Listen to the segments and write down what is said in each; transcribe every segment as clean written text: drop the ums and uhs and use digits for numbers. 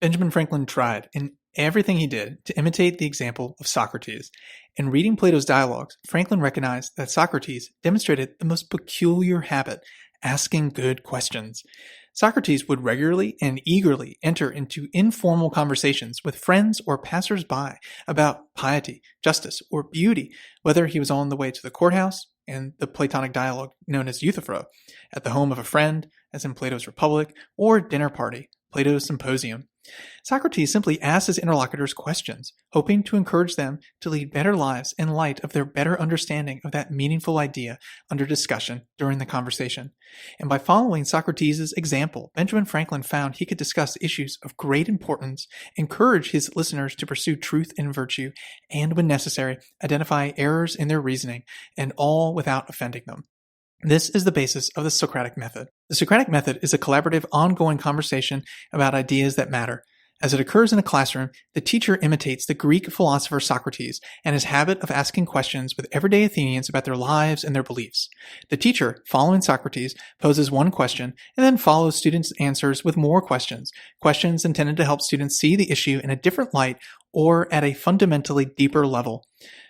Benjamin Franklin tried, in everything he did, to imitate the example of Socrates. In reading Plato's dialogues, Franklin recognized that Socrates demonstrated the most peculiar habit, asking good questions. Socrates would regularly and eagerly enter into informal conversations with friends or passers-by about piety, justice, or beauty, whether he was on the way to the courthouse, in the Platonic dialogue known as Euthyphro, at the home of a friend, as in Plato's Republic, or dinner party, Plato's Symposium. Socrates simply asked his interlocutors questions, hoping to encourage them to lead better lives in light of their better understanding of that meaningful idea under discussion during the conversation. And by following Socrates' example, Benjamin Franklin found he could discuss issues of great importance, encourage his listeners to pursue truth and virtue, and when necessary, identify errors in their reasoning, and all without offending them. This is the basis of the Socratic Method. The Socratic Method is a collaborative, ongoing conversation about ideas that matter. As it occurs in a classroom, the teacher imitates the Greek philosopher Socrates and his habit of asking questions with everyday Athenians about their lives and their beliefs. The teacher, following Socrates, poses one question and then follows students' answers with more questions intended to help students see the issue in a different light or at a fundamentally deeper level.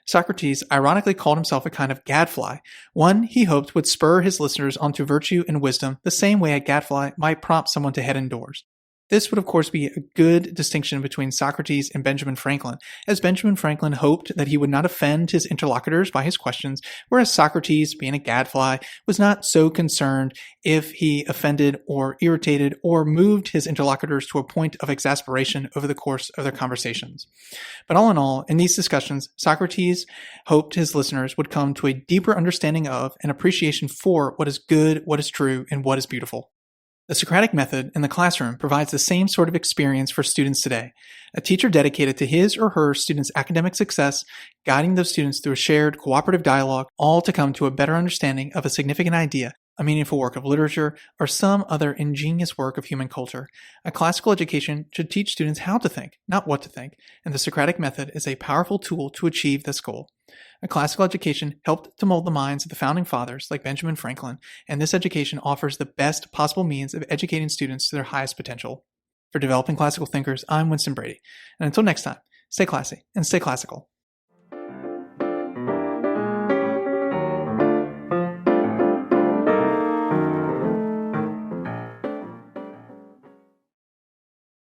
Socrates ironically called himself a kind of gadfly, one he hoped would spur his listeners onto virtue and wisdom the same way a gadfly might prompt someone to head indoors. This would of course be a good distinction between Socrates and Benjamin Franklin, as Benjamin Franklin hoped that he would not offend his interlocutors by his questions, whereas Socrates, being a gadfly, was not so concerned if he offended or irritated or moved his interlocutors to a point of exasperation over the course of their conversations. But all in all, in these discussions, Socrates hoped his listeners would come to a deeper understanding of and appreciation for what is good, what is true, and what is beautiful. The Socratic Method in the classroom provides the same sort of experience for students today. A teacher dedicated to his or her students' academic success, guiding those students through a shared cooperative dialogue, all to come to a better understanding of a significant idea, a meaningful work of literature, or some other ingenious work of human culture. A classical education should teach students how to think, not what to think, and the Socratic Method is a powerful tool to achieve this goal. A classical education helped to mold the minds of the founding fathers like Benjamin Franklin, and this education offers the best possible means of educating students to their highest potential. For Developing Classical Thinkers, I'm Winston Brady, and until next time, stay classy and stay classical.